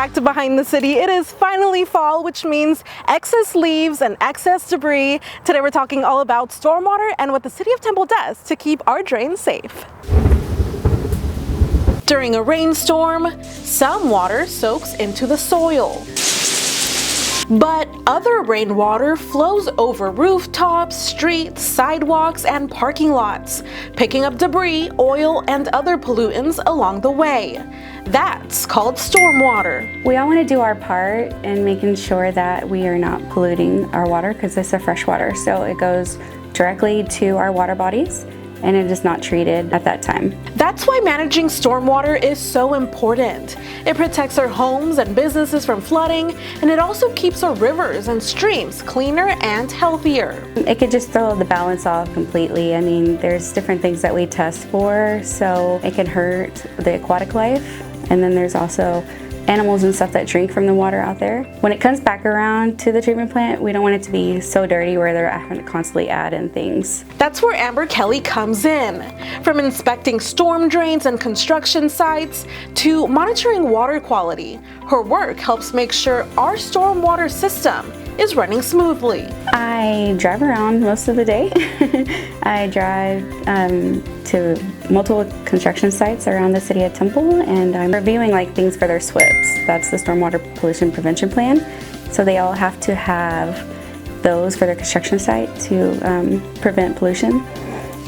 back to Behind the City. It is finally fall, which means excess leaves and excess debris. Today we're talking all about stormwater and what the City of Temple does to keep our drains safe. During a rainstorm, some water soaks into the soil. But other rainwater flows over rooftops, streets, sidewalks, and parking lots, picking up debris, oil, and other pollutants along the way. That's called stormwater. We all want to do our part in making sure that we are not polluting our water because it's a fresh water, so it goes directly to our water bodies and it is not treated at that time. That's why managing stormwater is so important. It protects our homes and businesses from flooding, and it also keeps our rivers and streams cleaner and healthier. It could just throw the balance off completely. I mean, there's different things that we test for, so it can hurt the aquatic life, and then there's also animals and stuff that drink from the water out there. When it comes back around to the treatment plant, we don't want it to be so dirty where they're having to constantly add in things. That's where Amber Kelly comes in. From inspecting storm drains and construction sites to monitoring water quality, her work helps make sure our stormwater system is running smoothly. I drive around most of the day. I drive to multiple construction sites around the City of Temple, and I'm reviewing things for their SWIPs. That's the Stormwater Pollution Prevention Plan. So they all have to have those for their construction site to prevent pollution.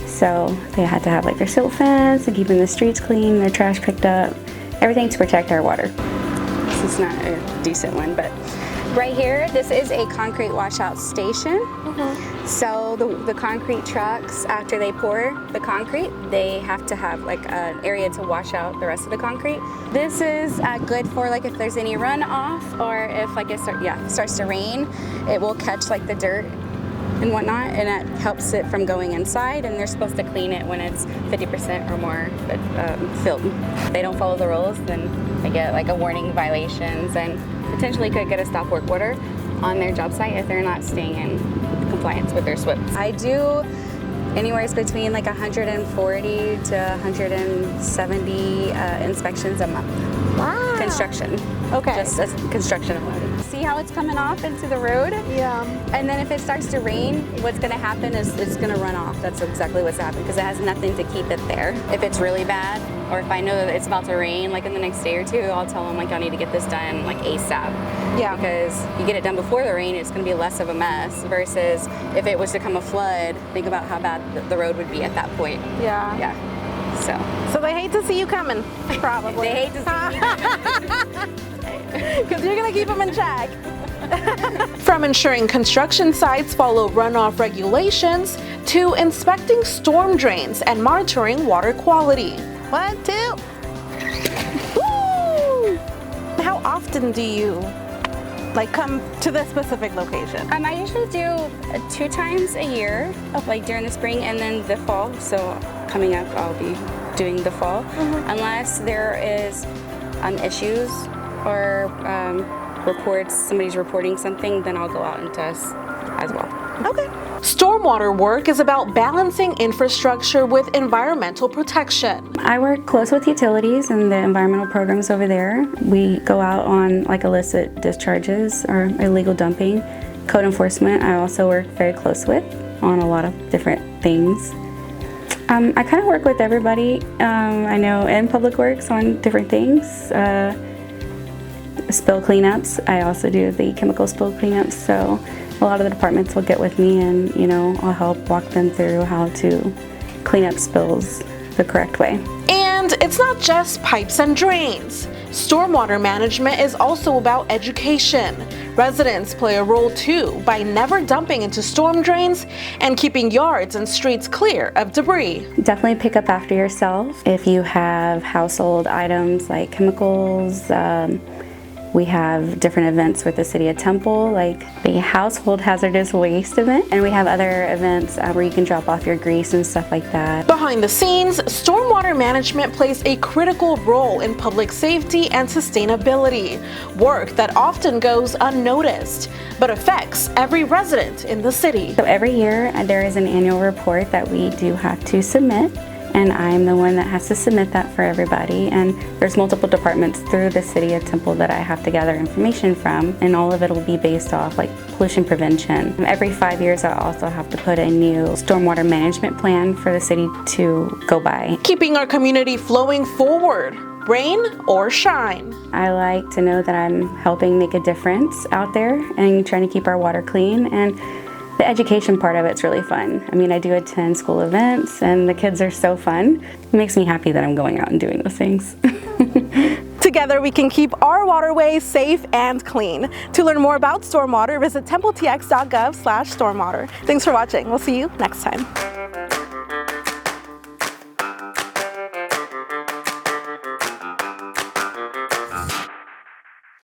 So they had to have their silt fence and keeping the streets clean, their trash picked up, everything to protect our water. This is not a decent one, but right here, this is a concrete washout station. So the concrete trucks, after they pour the concrete, they have to have an area to wash out the rest of the concrete. This is good for if there's any runoff, or if it starts to rain, it will catch the dirt and whatnot, and it helps it from going inside, and they're supposed to clean it when it's 50% or more filled. If they don't follow the rules, then they get a warning violations and potentially could get a stop work order on their job site if they're not staying in compliance with their SWIPs. I do anywhere between 140 to 170 inspections a month. Wow. Construction. Okay. Just construction alone. See how it's coming off into the road? Yeah. And then if it starts to rain, what's going to happen is it's going to run off. That's exactly what's happening because it has nothing to keep it there. If it's really bad, or if I know that it's about to rain in the next day or two, I'll tell them y'all need to get this done ASAP. Yeah. Because you get it done before the rain, it's going to be less of a mess versus if it was to come a flood, think about how bad the road would be at that point. Yeah. Yeah. So they hate to see you coming, probably. They hate to see me coming. Because you're going to keep them in check. From ensuring construction sites follow runoff regulations to inspecting storm drains and monitoring water quality. 1, 2. Woo! How often do you come to this specific location? I usually do 2 times a year, during the spring and then the fall. So coming up, I'll be doing the fall. Unless there is issues or reports, somebody's reporting something, then I'll go out and test as well. Okay. Stormwater work is about balancing infrastructure with environmental protection. I work close with utilities and the environmental programs over there. We go out on illicit discharges or illegal dumping. Code enforcement, I also work very close with on a lot of different things. I kind of work with everybody I know in Public Works on different things. Spill cleanups, I also do the chemical spill cleanups, so a lot of the departments will get with me and I'll help walk them through how to clean up spills the correct way. And it's not just pipes and drains. Stormwater management is also about education. Residents play a role too by never dumping into storm drains and keeping yards and streets clear of debris. Definitely pick up after yourself. If you have household items like chemicals, we have different events with the City of Temple, like the Household Hazardous Waste event, and we have other events where you can drop off your grease and stuff like that. Behind the scenes, stormwater management plays a critical role in public safety and sustainability, work that often goes unnoticed, but affects every resident in the city. So every year there is an annual report that we do have to submit, and I'm the one that has to submit that for everybody. And there's multiple departments through the city of Temple that I have to gather information from, and all of it will be based off like pollution prevention. Every 5 years I also have to put a new stormwater management plan for the city to go by. Keeping our community flowing forward, rain or shine. I like to know that I'm helping make a difference out there and trying to keep our water clean, and the education part of it's really fun. I mean, I do attend school events and the kids are so fun. It makes me happy that I'm going out and doing those things. Together we can keep our waterways safe and clean. To learn more about stormwater, visit templetx.gov/stormwater. Thanks for watching. We'll see you next time.